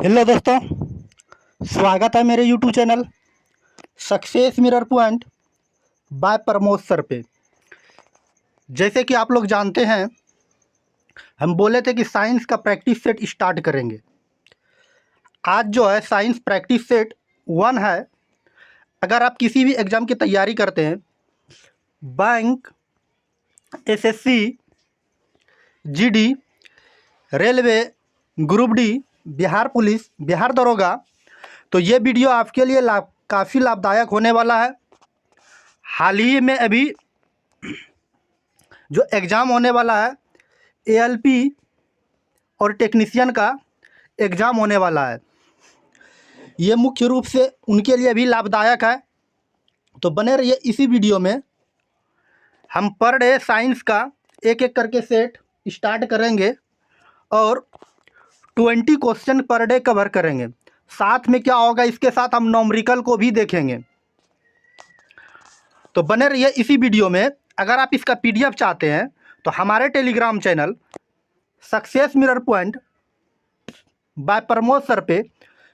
Hello दोस्तों, स्वागत है मेरे YouTube channel success mirror point by Pramod sir पे। जैसे कि आप लोग जानते हैं, हम बोले थे कि साइंस का प्रैक्टिस सेट स्टार्ट करेंगे। आज जो है साइंस प्रैक्टिस सेट 1 है। अगर आप किसी भी एग्ज़ाम की तैयारी करते हैं, bank, SSC, GD, railway, group D, Bihar police, Bihar दरोगा, तो ये वीडियो आपके लिए काफ़ी लाभदायक होने वाला है। हाल ही में अभी जो एग्ज़ाम होने वाला है, एएलपी और टेक्नीशियन का एग्ज़ाम होने वाला है, ये मुख्य रूप से उनके लिए भी लाभदायक है। तो बने रहिए इसी वीडियो में। हम पर डे साइंस का एक एक करके सेट स्टार्ट करेंगे और 20 क्वेश्चन पर डे कवर करेंगे। साथ में क्या होगा, इसके साथ हम न्यूमेरिकल को भी देखेंगे। तो बने रहिए इसी वीडियो में। अगर आप इसका पीडीएफ चाहते हैं तो हमारे Telegram channel success mirror point by Pramod sir पे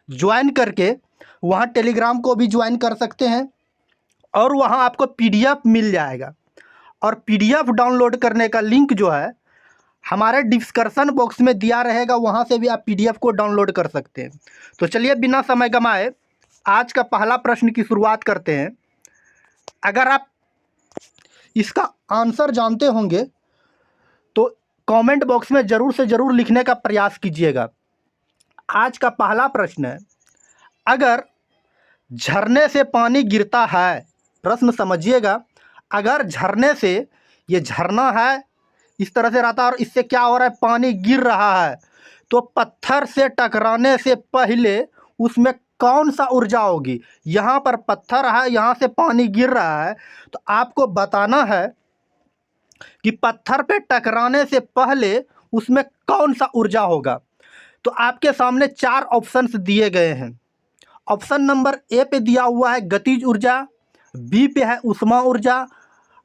ज्वाइन करके वहाँ टेलीग्राम को भी ज्वाइन कर सकते हैं और वहाँ आपको पीडीएफ मिल जाएगा। और पीडीएफ डाउनलोड करने का लिंक जो है हमारे डिस्क्रिप्शन बॉक्स में दिया रहेगा, वहाँ से भी आप पीडीएफ को डाउनलोड कर सकते हैं। तो चलिए बिना समय गंवाए आज का पहला प्रश्न की शुरुआत करते हैं। अगर आप इसका आंसर जानते होंगे तो कमेंट बॉक्स में ज़रूर से ज़रूर लिखने का प्रयास कीजिएगा। आज का पहला प्रश्न है, अगर झरने से पानी गिरता है, प्रश्न समझिएगा, अगर झरने से, ये झरना है, इस तरह से रहता है और इससे क्या हो रहा है, पानी गिर रहा है, तो पत्थर से टकराने से पहले उसमें कौन सा ऊर्जा होगी। यहाँ पर पत्थर है, यहाँ से पानी गिर रहा है, तो आपको बताना है कि पत्थर पे टकराने से पहले उसमें कौन सा ऊर्जा होगा। तो आपके सामने 4 ऑप्शंस दिए गए हैं। ऑप्शन नंबर ए पे दिया हुआ है गतिज ऊर्जा, बी पे है ऊष्मा ऊर्जा,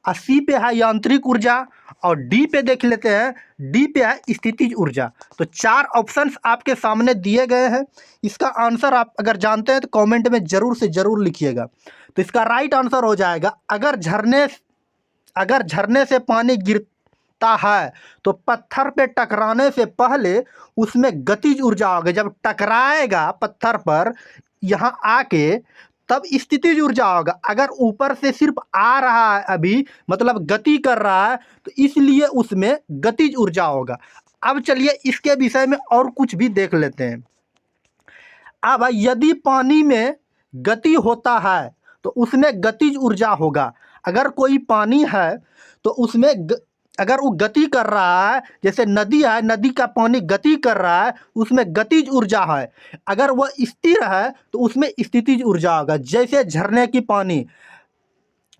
सी पे है यांत्रिक ऊर्जा और डी पे देख लेते हैं, डी पे है स्थितिज ऊर्जा। तो 4 ऑप्शंस आपके सामने दिए गए हैं। इसका आंसर आप अगर जानते हैं तो कमेंट में ज़रूर से ज़रूर लिखिएगा। तो इसका राइट आंसर हो जाएगा, अगर झरने से पानी गिरता है तो पत्थर पे टकराने से पहले उसमें गतिज ऊर्जा होगी। जब टकराएगा पत्थर पर यहाँ आके तब स्थितिज ऊर्जा होगा। अगर ऊपर से सिर्फ आ रहा है अभी, मतलब गति कर रहा है, तो इसलिए उसमें गतिज ऊर्जा होगा। अब चलिए इसके विषय में और कुछ भी देख लेते हैं। अब यदि पानी में गति होता है तो उसमें गतिज ऊर्जा होगा। अगर कोई पानी है तो उसमें अगर वो गति कर रहा है, जैसे नदी है, नदी का पानी गति कर रहा है, उसमें गतिज ऊर्जा है। अगर वह स्थिर है तो उसमें स्थितिज ऊर्जा होगा। जैसे झरने की पानी,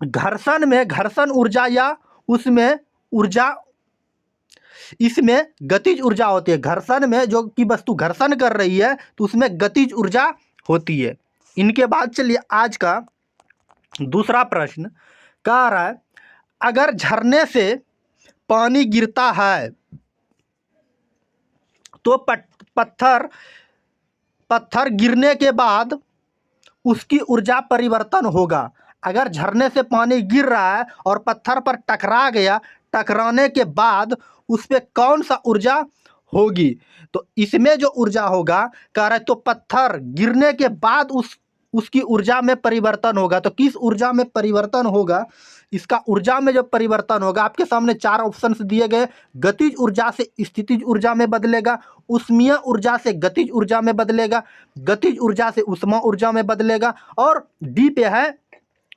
घर्षण में घर्षण ऊर्जा या उसमें ऊर्जा, इसमें गतिज ऊर्जा होती है। घर्षण में जो कि वस्तु घर्षण कर रही है तो उसमें गतिज ऊर्जा होती है। इनके बाद चलिए आज का दूसरा प्रश्न कह रहा है, अगर झरने से पानी गिरता है तो पत्थर गिरने के बाद उसकी ऊर्जा परिवर्तन होगा। अगर झरने से पानी गिर रहा है और पत्थर पर टकरा गया, टकराने के बाद उस पर कौन सा ऊर्जा होगी। तो इसमें जो ऊर्जा होगा कह रहा है, तो पत्थर गिरने के बाद उसकी ऊर्जा में परिवर्तन होगा। तो किस ऊर्जा में परिवर्तन होगा, इसका ऊर्जा में जो परिवर्तन होगा, आपके सामने 4 ऑप्शंस दिए गए। गतिज ऊर्जा से स्थितिज ऊर्जा में बदलेगा, ऊष्मीय ऊर्जा से गतिज ऊर्जा में बदलेगा, गतिज ऊर्जा से ऊष्मा ऊर्जा में बदलेगा और डी पे है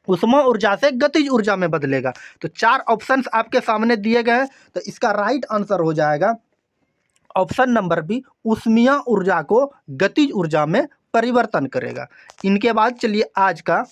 ऊष्मा ऊर्जा से गतिज ऊर्जा में बदलेगा। तो 4 ऑप्शंस आपके सामने दिए गए हैं। तो इसका राइट आंसर हो जाएगा ऑप्शन नंबर बी, ऊष्मीय ऊर्जा को गतिज ऊर्जा में परिवर्तन करेगा। इनके बाद चलिए आज का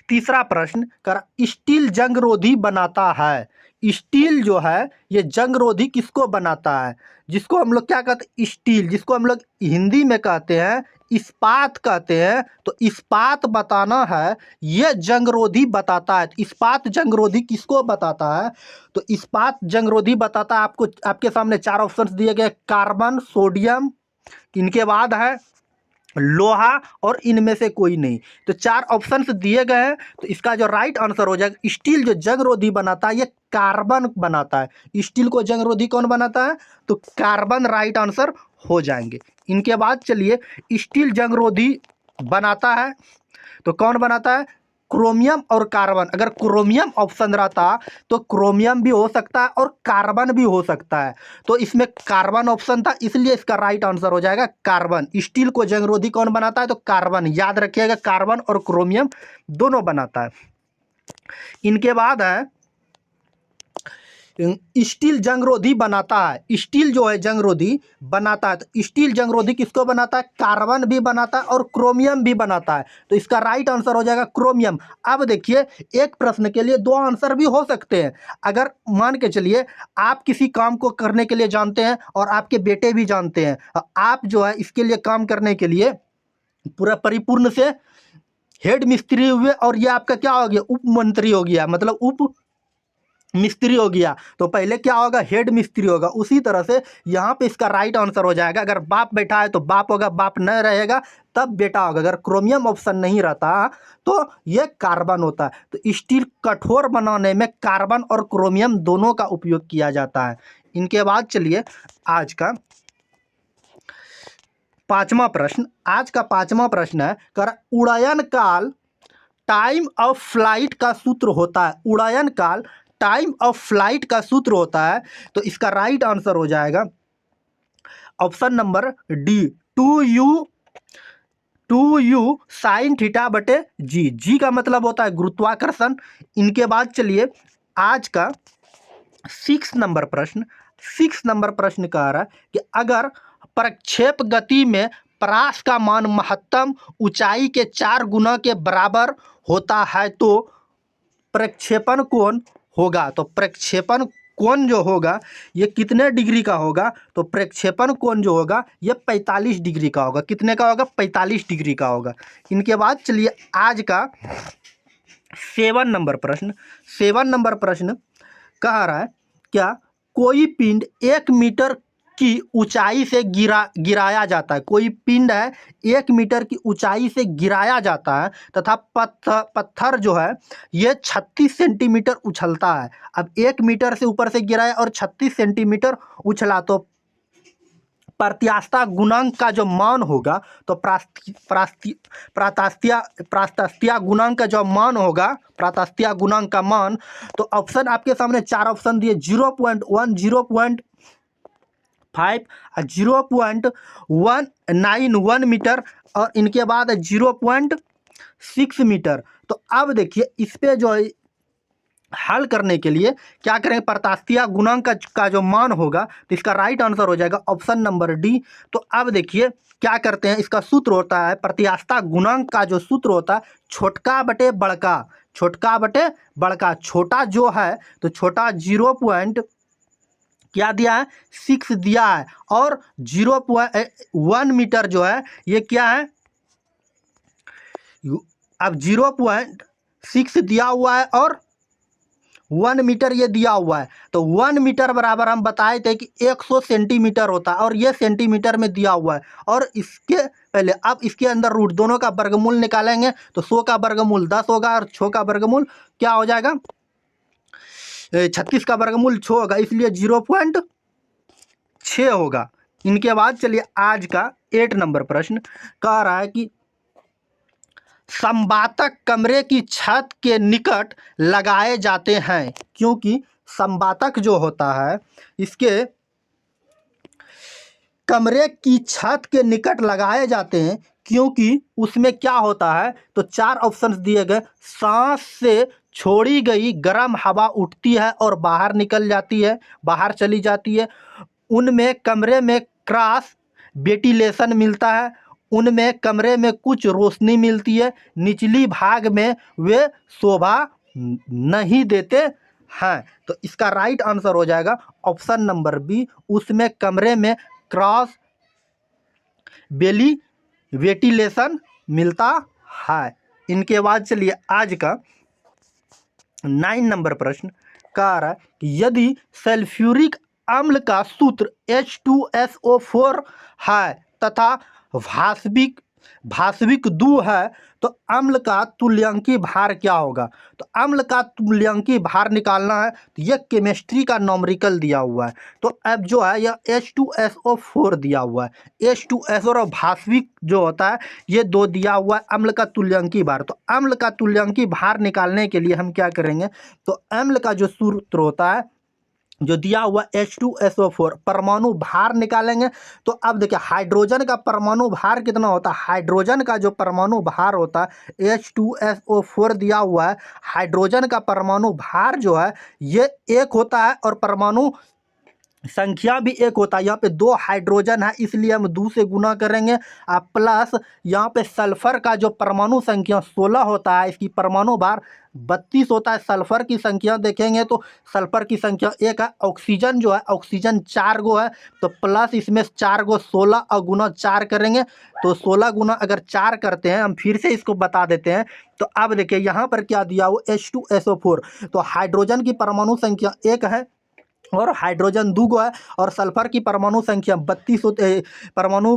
तीसरा प्रश्न कर, स्टील जंगरोधी बनाता है। स्टील जो है ये जंगरोधी किसको बनाता है, जिसको हम लोग क्या कहते हैं, स्टील, जिसको हम लोग हिंदी में कहते हैं इस्पात कहते हैं। तो इस्पात बताना है, ये जंगरोधी बताता है। तो इस्पात जंगरोधी किसको बताता है, तो इस्पात जंगरोधी बताता है आपको, आपके सामने 4 ऑप्शंस दिए गए, कार्बन, सोडियम, इनके बाद है लोहा और इनमें से कोई नहीं। तो 4 ऑप्शंस दिए गए हैं, तो इसका जो राइट आंसर हो जाएगा स्टील जो जंगरोधी बनाता है ये कार्बन बनाता है। स्टील को जंगरोधी कौन बनाता है? तो कार्बन राइट आंसर हो जाएंगे। इनके बाद चलिए स्टील जंगरोधी बनाता है तो कौन बनाता है? क्रोमियम और कार्बन। अगर क्रोमियम ऑप्शन रहता तो क्रोमियम भी हो सकता है और कार्बन भी हो सकता है, तो इसमें कार्बन ऑप्शन था, इसलिए इसका राइट आंसर हो जाएगा कार्बन। स्टील को जंगरोधी कौन बनाता है? तो कार्बन। याद रखिएगा कार्बन और क्रोमियम दोनों बनाता है। इनके बाद है स्टील जंगरोधी बनाता है। स्टील जो है जंगरोधी बनाता है, तो स्टील जंगरोधी किसको बनाता है? कार्बन भी बनाता है और क्रोमियम भी बनाता है, तो इसका राइट आंसर हो जाएगा क्रोमियम। अब देखिए एक प्रश्न के लिए 2 आंसर भी हो सकते हैं। अगर मान के चलिए आप किसी काम को करने के लिए जानते हैं और आपके बेटे भी जानते हैं, आप जो है इसके लिए काम करने के लिए पूरा परिपूर्ण से हेड मिस्त्री हुए और ये आपका क्या हो गया? उप मंत्री हो गया, मतलब उप मिस्त्री हो गया, तो पहले क्या होगा? हेड मिस्त्री होगा। उसी तरह से यहाँ पे इसका राइट आंसर हो जाएगा, अगर बाप बैठा है तो बाप होगा, बाप न रहेगा तब बेटा होगा। अगर क्रोमियम ऑप्शन नहीं रहता तो ये कार्बन होता है। तो स्टील कठोर बनाने में कार्बन और क्रोमियम दोनों का उपयोग किया जाता है। इनके बाद चलिए आज का 5वां प्रश्न। आज का 5वां प्रश्न है कर उड़ायन काल टाइम ऑफ फ्लाइट का सूत्र होता है। उड़ायन काल टाइम ऑफ फ्लाइट का सूत्र होता है, तो इसका राइट आंसर हो जाएगा option number D, 2u sine theta बटे जी। जी का मतलब होता है गुरुत्वाकर्षण। इनके बाद चलिए आज का 6 नंबर प्रश्न। 6 नंबर प्रश्न कह रहा है कि अगर प्रक्षेप गति में परास का मान महत्तम ऊंचाई के 4 गुना के बराबर होता है तो प्रक्षेपण कोण होगा। तो प्रक्षेपण कोण जो होगा ये कितने डिग्री का होगा? तो प्रक्षेपण कोण जो होगा ये 45 डिग्री का होगा। कितने का होगा? 45 डिग्री का होगा। इनके बाद चलिए आज का 7 नंबर प्रश्न। 7 नंबर प्रश्न कह रहा है क्या कोई पिंड 1 मीटर की ऊंचाई से गिराया जाता है। कोई पिंड है 1 मीटर की ऊंचाई से गिराया जाता है तथा पत्थर जो है ये 36 सेंटीमीटर उछलता है। अब 1 मीटर से ऊपर से गिराया और 36 सेंटीमीटर उछला, तो प्रत्यास्थता गुणांक का जो मान होगा, तो प्रातस्त्या गुणांक का जो मान होगा, प्रातस्त्या गुणांक का मान, तो ऑप्शन आपके सामने 4 ऑप्शन दिए 0.1, 0.5 और 0.191 मीटर और इनके बाद 0.6 मीटर। तो अब देखिए इस पे जो है हल करने के लिए क्या करेंगे? प्रत्यास्थता गुणांक का जो मान होगा, तो इसका राइट आंसर हो जाएगा ऑप्शन नंबर डी। तो अब देखिए क्या करते हैं, इसका सूत्र होता है प्रत्यास्थता गुणांक का जो सूत्र होता है छोटका बटे बड़का। छोटका बटे बड़का, छोटा जो है तो छोटा 0. क्या दिया है? 6 दिया है और 0.1 मीटर जो है ये क्या है? अब 0.6 दिया हुआ है और 1 मीटर ये दिया हुआ है, तो 1 मीटर बराबर हम बताए थे कि 100 सेंटीमीटर होता है और ये सेंटीमीटर में दिया हुआ है। और इसके पहले अब इसके अंदर रूट दोनों का वर्गमूल निकालेंगे, तो 100 का वर्गमूल 10 होगा और 6 का वर्गमूल क्या हो जाएगा? 36 का वर्गमूल 6 होगा, इसलिए 0.6 होगा। इनके बाद चलिए आज का 8 नंबर प्रश्न कह रहा है कि संवातक कमरे की छत के निकट लगाए जाते हैं, क्योंकि संवातक जो होता है इसके कमरे की छत के निकट लगाए जाते हैं, क्योंकि उसमें क्या होता है? तो 4 ऑप्शंस दिए गए। सांस से छोड़ी गई गर्म हवा उठती है और बाहर निकल जाती है, बाहर चली जाती है। उनमें कमरे में क्रॉस वेंटिलेशन मिलता है, उनमें कमरे में कुछ रोशनी मिलती है, निचली भाग में वे शोभा नहीं देते हैं। तो इसका राइट आंसर हो जाएगा ऑप्शन नंबर बी, उसमें कमरे में क्रॉस वेंटिलेशन मिलता है। इनके बाद चलिए आज का 9 नंबर प्रश्न कह रहा है कि यदि सल्फ्यूरिक अम्ल का सूत्र H2SO4 है तथा भास्विक भास्विक दू है तो अम्ल का तुल्यंकी भार क्या होगा। तो अम्ल का तुल्यंकी भार निकालना है तो ये केमिस्ट्री का नॉमरिकल दिया हुआ है। तो अब जो है यह H2SO4 दिया हुआ है। H2SO और भास्विक जो होता है ये दो दिया हुआ है। अम्ल का तुल्यंकी भार, तो अम्ल का तुल्यंकी भार निकालने के लिए हम क्या करेंगे, तो अम्ल का जो सूत्र होता है जो दिया हुआ H2SO4 परमाणु भार निकालेंगे। तो अब देखिए हाइड्रोजन का परमाणु भार कितना होता है, हाइड्रोजन का जो परमाणु भार होता है H2SO4 दिया हुआ है। हाइड्रोजन का परमाणु भार जो है ये 1 होता है और परमाणु संख्या भी 1 होता है। यहाँ पे 2 हाइड्रोजन है इसलिए हम 2 से गुना करेंगे। प्लस यहाँ पे सल्फर का जो परमाणु संख्या 16 होता है, इसकी परमाणु भार 32 होता है। सल्फर की संख्या देखेंगे तो सल्फर की संख्या 1 है। ऑक्सीजन जो है ऑक्सीजन 4 गो है तो प्लस इसमें 4 गो 16 और गुना 4 करेंगे तो 16 गुना अगर 4 करते हैं, हम फिर से इसको बता देते हैं। तो अब देखिए यहाँ पर क्या दिया हुआ H2SO4, तो हाइड्रोजन की परमाणु संख्या 1 है और हाइड्रोजन 2 गो है और सल्फर की परमाणु संख्या 32 होते, परमाणु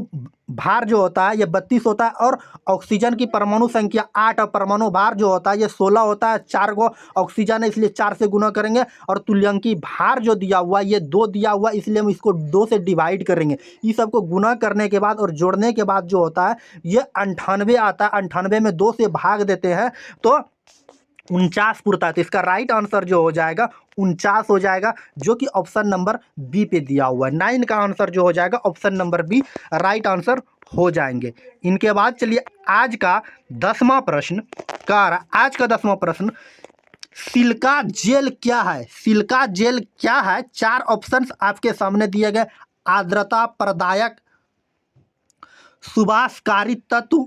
भार जो होता है ये 32 होता है और ऑक्सीजन की परमाणु संख्या 8 और परमाणु भार जो होता है ये 16 होता है। 4 गो ऑक्सीजन है इसलिए 4 से गुना करेंगे और तुल्यंकी भार जो दिया हुआ है ये 2 दिया हुआ है इसलिए हम इसको 2 से डिवाइड करेंगे। इस सबको गुना करने के बाद और जोड़ने के बाद जो होता है ये 98 आता है। 98 में 2 से भाग देते हैं तो 49 पुरता है। तो इसका राइट आंसर जो हो जाएगा 49 हो जाएगा, जो कि ऑप्शन नंबर बी पे दिया हुआ है। 9 का आंसर जो हो जाएगा option number B right answer हो जाएंगे। इनके बाद चलिए आज का 10वां प्रश्न आज का 10वां प्रश्न, सिलिका जेल क्या है। सिलिका जेल क्या है, 4 ऑप्शंस आपके सामने दिए गए। आर्द्रता प्रदायक, सुभाषकारी तत्व,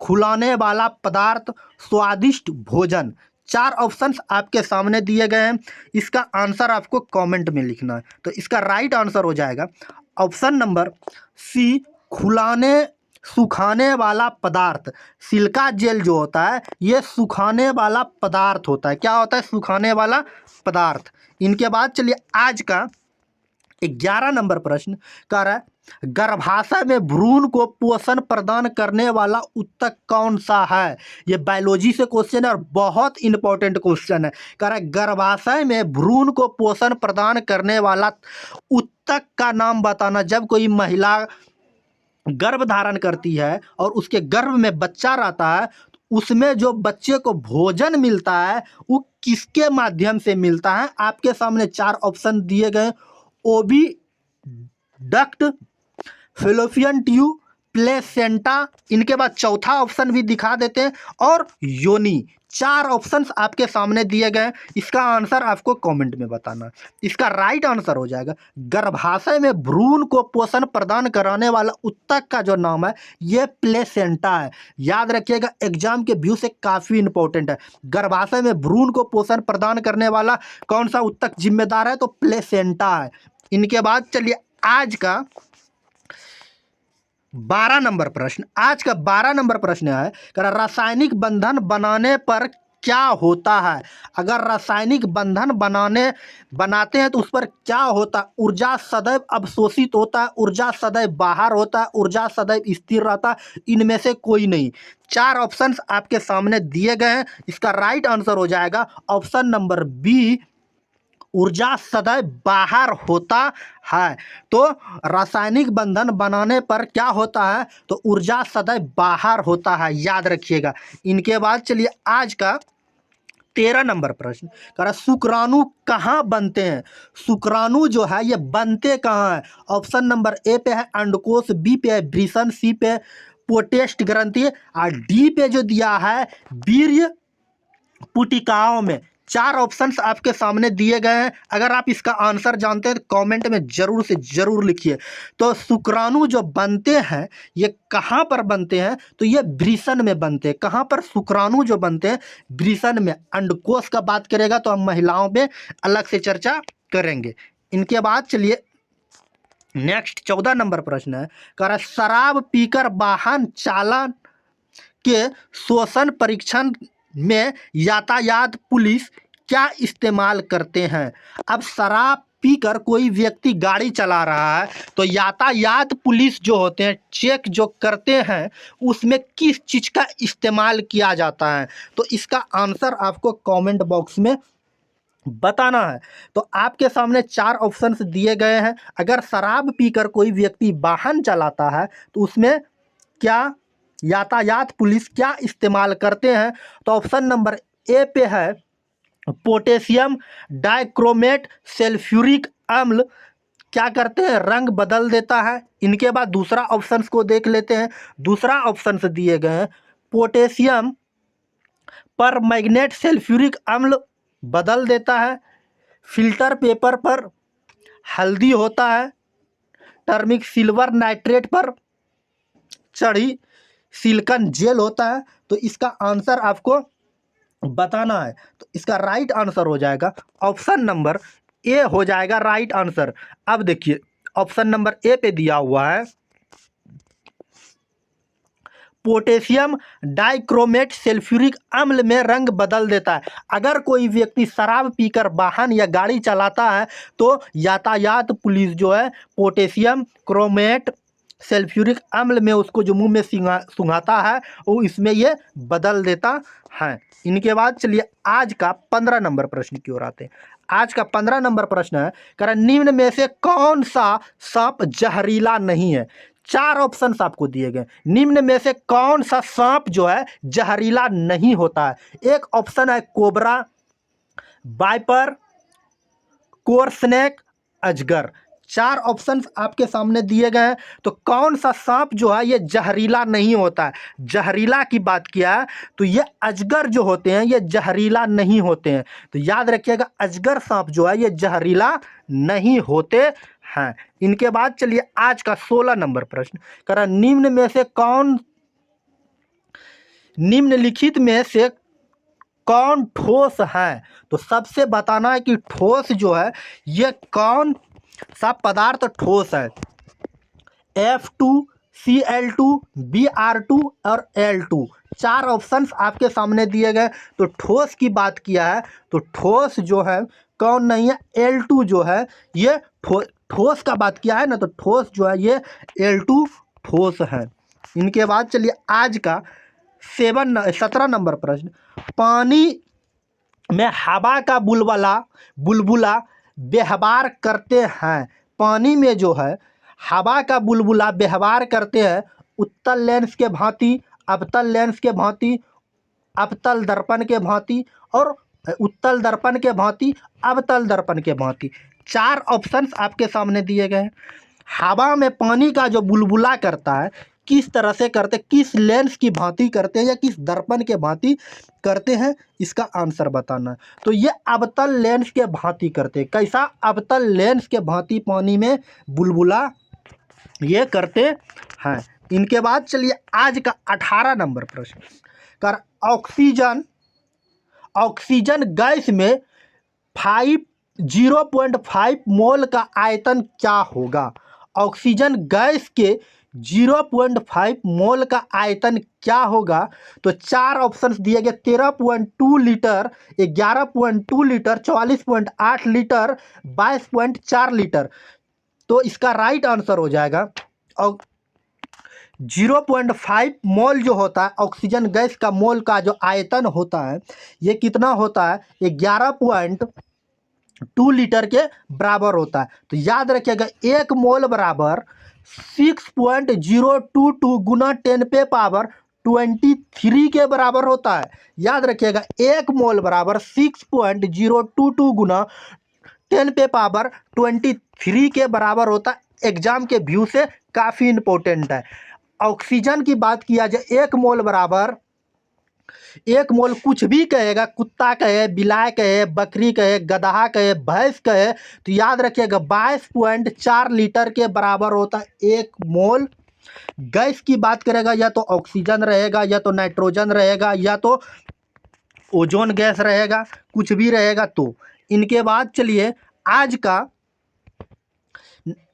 खुलाने वाला पदार्थ, स्वादिष्ट भोजन। 4 ऑप्शंस आपके सामने दिए गए हैं। इसका आंसर आपको कमेंट में लिखना है। तो इसका राइट आंसर हो जाएगा ऑप्शन नंबर सी, सुखाने वाला पदार्थ। सिलिका जेल जो होता है ये सुखाने वाला पदार्थ होता है। क्या होता है, सुखाने वाला पदार्थ। इनके बाद चलिए आज का 11 नंबर प्रश्न कह रहा है, गर्भाशय में भ्रूण को पोषण प्रदान करने वाला ऊतक कौन सा है। ये बायोलॉजी से क्वेश्चन है और बहुत इंपॉर्टेंट क्वेश्चन है। कह रहा है गर्भाशय में भ्रूण को पोषण प्रदान करने वाला ऊतक का नाम बताना। जब कोई महिला गर्भ धारण करती है और उसके गर्भ में बच्चा रहता है तो उसमें जो बच्चे को भोजन मिलता है वो किसके माध्यम से मिलता है। आपके सामने 4 ऑप्शन दिए गए, ओबी डक्ट, फेलोपियन ट्यूब, प्लेसेंटा। इनके बाद चौथा ऑप्शन भी दिखा देते हैं और योनि। 4 ऑप्शंस आपके सामने दिए गए। इसका आंसर आपको कमेंट में बताना है। इसका राइट आंसर हो जाएगा गर्भाशय में भ्रूण को पोषण प्रदान कराने वाला ऊतक का जो नाम है ये प्लेसेंटा है। याद रखिएगा, एग्जाम के व्यू से काफ़ी इंपॉर्टेंट है। गर्भाशय में भ्रूण को पोषण प्रदान करने वाला कौन सा ऊतक जिम्मेदार है, तो प्लेसेंटा है। इनके बाद चलिए आज का 12 नंबर प्रश्न। आज का 12 नंबर प्रश्न है, रासायनिक बंधन बनाने पर क्या होता है। अगर रासायनिक बंधन बनाते हैं तो उस पर क्या होता है। ऊर्जा सदैव अवशोषित होता है, ऊर्जा सदैव बाहर होता है, ऊर्जा सदैव स्थिर रहता है, इनमें से कोई नहीं। 4 ऑप्शंस आपके सामने दिए गए हैं। इसका राइट आंसर हो जाएगा ऑप्शन नंबर बी, ऊर्जा सदैव बाहर होता है। तो रासायनिक बंधन बनाने पर क्या होता है, तो ऊर्जा सदैव बाहर होता है, याद रखिएगा। इनके बाद चलिए आज का 13 नंबर प्रश्न, कह रहा शुक्राणु कहाँ बनते हैं। शुक्राणु जो है ये बनते कहाँ है। ऑप्शन नंबर ए पे है अंडकोश, बी पे है वृषण, सी पे पोटेस्ट ग्रंथि और डी पे जो दिया है वीर्य पुटिकाओं में। 4 ऑप्शंस आपके सामने दिए गए हैं। अगर आप इसका आंसर जानते हैं तो कमेंट में ज़रूर से ज़रूर लिखिए। तो शुक्राणु जो बनते हैं ये कहाँ पर बनते हैं, तो ये वृषण में बनते हैं। कहाँ पर शुक्राणु जो बनते हैं, वृषण में। अंडकोश का बात करेगा तो हम महिलाओं में अलग से चर्चा करेंगे। इनके बाद चलिए नेक्स्ट 14 नंबर प्रश्न है, कह रहा शराब पीकर वाहन चालन के शोषण परीक्षण में यातायात पुलिस क्या इस्तेमाल करते हैं। अब शराब पीकर कोई व्यक्ति गाड़ी चला रहा है तो यातायात पुलिस जो होते हैं चेक जो करते हैं उसमें किस चीज़ का इस्तेमाल किया जाता है। तो इसका आंसर आपको कमेंट बॉक्स में बताना है। तो आपके सामने 4 ऑप्शंस दिए गए हैं। अगर शराब पीकर कोई व्यक्ति वाहन चलाता है तो उसमें क्या यातायात पुलिस क्या इस्तेमाल करते हैं। तो ऑप्शन नंबर ए पे है पोटेशियम डाइक्रोमेट सल्फ्यूरिक अम्ल क्या करते हैं, रंग बदल देता है। इनके बाद दूसरा ऑप्शंस को देख लेते हैं। दूसरा ऑप्शंस दिए गए हैं पोटेशियम पर मैग्नेट सल्फ्यूरिक अम्ल बदल देता है, फिल्टर पेपर पर हल्दी होता है, टर्मिक सिल्वर नाइट्रेट पर चढ़ी सिलिकॉन जेल होता है। तो इसका आंसर आपको बताना है। तो इसका राइट आंसर हो जाएगा ऑप्शन नंबर ए हो जाएगा राइट आंसर। अब देखिए ऑप्शन नंबर ए पे दिया हुआ है पोटेशियम डाइक्रोमेट सल्फ्यूरिक अम्ल में रंग बदल देता है। अगर कोई व्यक्ति शराब पीकर वाहन या गाड़ी चलाता है तो यातायात पुलिस जो है पोटेशियम क्रोमेट सल्फ्यूरिक अम्ल में उसको जो मुंह में सूंघाता है वो इसमें ये बदल देता है। इनके बाद चलिए आज का 15 नंबर प्रश्न की ओर आते हैं। आज का 15 नंबर प्रश्न है कारण निम्न में से कौन सा सांप जहरीला नहीं है। 4 ऑप्शंस आपको दिए गए, निम्न में से कौन सा सांप जो है जहरीला नहीं होता है। एक ऑप्शन है कोबरा, वाइपर, कोरस्नेक, अजगर। 4 ऑप्शंस आपके सामने दिए गए हैं। तो कौन सा सांप जो है ये जहरीला नहीं होता है। जहरीला की बात किया है तो ये अजगर जो होते हैं ये जहरीला नहीं होते हैं। तो याद रखिएगा अजगर सांप जो है ये जहरीला नहीं होते हैं। इनके बाद चलिए आज का 16 नंबर प्रश्न करा निम्नलिखित में से कौन ठोस है। तो सबसे बताना है कि ठोस जो है ये कौन सा पदार्थ ठोस है। F2, Cl2, Br2 और L2। 4 ऑप्शंस आपके सामने दिए गए। तो ठोस की बात किया है तो ठोस जो है कौन नहीं है, L2 जो है ये ठोस का बात किया है ना तो ठोस जो है ये L2 ठोस है। इनके बाद चलिए आज का 17 नंबर प्रश्न पानी में हवा का बुलबुला व्यवहार करते हैं। पानी में जो है हवा का बुलबुला व्यवहार करते हैं उत्तल लेंस के भांति, अवतल लेंस के भांति, अवतल दर्पण के भांति और उत्तल दर्पण के भांति, अवतल दर्पण के भांति। 4 ऑप्शंस आपके सामने दिए गए हैं। हवा में पानी का जो बुलबुला करता है किस तरह से करते, किस लेंस की भांति करते हैं या किस दर्पण के भांति करते हैं, इसका आंसर बताना है। तो ये अवतल लेंस के भांति करते हैं। कैसा, अवतल लेंस के भांति पानी में बुलबुला ये करते हैं। इनके बाद चलिए आज का 18 नंबर प्रश्न कर ऑक्सीजन गैस में 0.5 मोल का आयतन क्या होगा। ऑक्सीजन गैस के 0.5 मोल का आयतन क्या होगा। तो 4 ऑप्शंस दिए गए 13.2 लीटर, 11.2 लीटर, 44.8 लीटर, 22.4 लीटर। तो इसका राइट आंसर हो जाएगा और 0.5 मोल जो होता है ऑक्सीजन गैस का मोल का जो आयतन होता है ये कितना होता है, 11.2 लीटर के बराबर होता है। तो याद रखिएगा 1 मोल बराबर 6.022 गुना 10 पे पावर 23 के बराबर होता है। याद रखिएगा 1 मोल बराबर 6.022 गुना 10 पे पावर 23 के बराबर होता है। एग्जाम के व्यू से काफ़ी इंपॉर्टेंट है। ऑक्सीजन की बात किया जाए 1 मोल बराबर, 1 मोल कुछ भी कहेगा, कुत्ता कहे, बिलाय कहे, बकरी कहे, गधा कहे, भैंस कहे, तो याद रखिएगा 22.4 लीटर के बराबर होता है 1 मोल। गैस की बात करेगा या तो ऑक्सीजन रहेगा या तो नाइट्रोजन रहेगा या तो ओजोन गैस रहेगा, कुछ भी रहेगा। तो इनके बाद चलिए आज का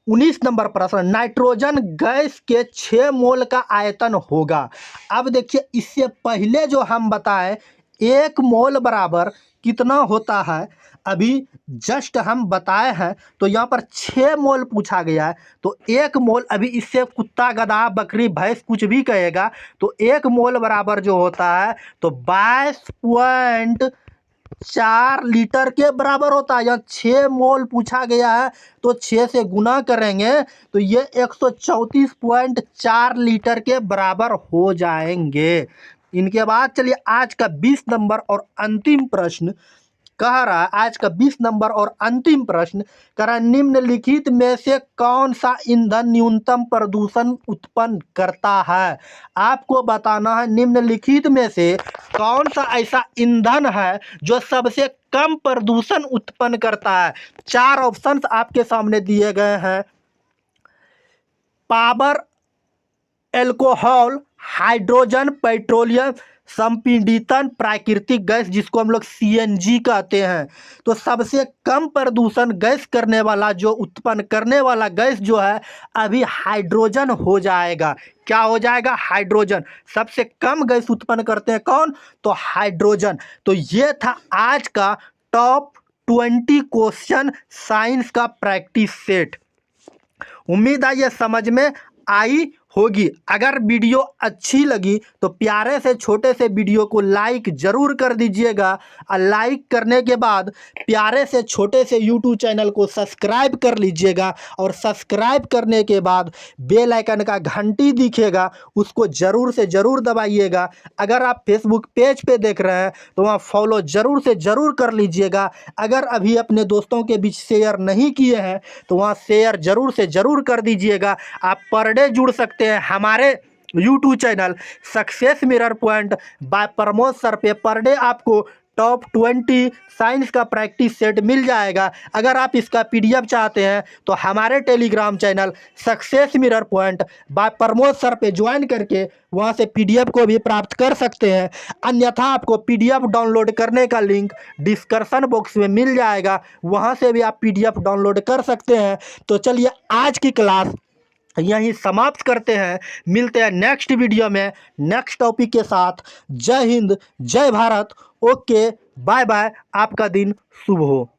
19 नंबर प्रश्न नाइट्रोजन गैस के 6 मोल का आयतन होगा। अब देखिए इससे पहले जो हम बताएं एक मोल बराबर कितना होता है अभी जस्ट हम बताए हैं। तो यहाँ पर 6 मोल पूछा गया है, तो 1 मोल अभी इससे कुत्ता गधा बकरी भैंस कुछ भी कहेगा, तो 1 मोल बराबर जो होता है तो 22.4 लीटर के बराबर होता है। यहाँ 6 मोल पूछा गया है, तो 6 से गुना करेंगे तो ये 134.4 लीटर के बराबर हो जाएंगे। इनके बाद चलिए आज का 20 नंबर और अंतिम प्रश्न कह रहा है, आज का 20 नंबर और अंतिम प्रश्न कह रहा है, निम्नलिखित में से कौन सा ईंधन न्यूनतम प्रदूषण उत्पन्न करता है। आपको बताना है निम्नलिखित में से कौन सा ऐसा ईंधन है जो सबसे कम प्रदूषण उत्पन्न करता है। 4 ऑप्शंस आपके सामने दिए गए हैं। पावर, एल्कोहल, हाइड्रोजन, पेट्रोलियम, संपीड़ितन, प्राकृतिक गैस जिसको हम लोग सीएनजी कहते हैं। तो सबसे कम प्रदूषण गैस करने वाला जो उत्पन्न करने वाला गैस जो है अभी हाइड्रोजन हो जाएगा। क्या हो जाएगा? हाइड्रोजन। सबसे कम गैस उत्पन्न करते हैं कौन? तो हाइड्रोजन। तो ये था आज का टॉप 20 क्वेश्चन साइंस का प्रैक्टिस सेट। उम्मीद है ये समझ में आई होगी। अगर वीडियो अच्छी लगी तो प्यारे से छोटे से वीडियो को लाइक ज़रूर कर दीजिएगा, और लाइक करने के बाद प्यारे से छोटे से यूट्यूब चैनल को सब्सक्राइब कर लीजिएगा, और सब्सक्राइब करने के बाद बेल आइकन का घंटी दिखेगा उसको ज़रूर से ज़रूर दबाइएगा। अगर आप फेसबुक पेज पे देख रहे हैं तो वहाँ फॉलो ज़रूर से ज़रूर कर लीजिएगा। अगर अभी अपने दोस्तों के बीच शेयर नहीं किए हैं तो वहाँ शेयर ज़रूर से ज़रूर कर दीजिएगा। आप पर डे जुड़ सकते हैं हमारे YouTube channel success mirror point by Pramod sir पे। पर डे आपको टॉप 20 साइंस का प्रैक्टिस सेट मिल जाएगा। अगर आप इसका पीडीएफ चाहते हैं तो हमारे Telegram channel success mirror point by Pramod sir पे ज्वाइन करके वहां से पीडीएफ को भी प्राप्त कर सकते हैं। अन्यथा आपको पीडीएफ डाउनलोड करने का लिंक डिस्क्रिप्शन बॉक्स में मिल जाएगा, वहां से भी आप पीडीएफ डाउनलोड कर सकते हैं। तो चलिए आज की क्लास यहीं समाप्त करते हैं। मिलते हैं नेक्स्ट वीडियो में नेक्स्ट टॉपिक के साथ। जय हिंद, जय भारत। Okay, bye bye. आपका दिन शुभ हो।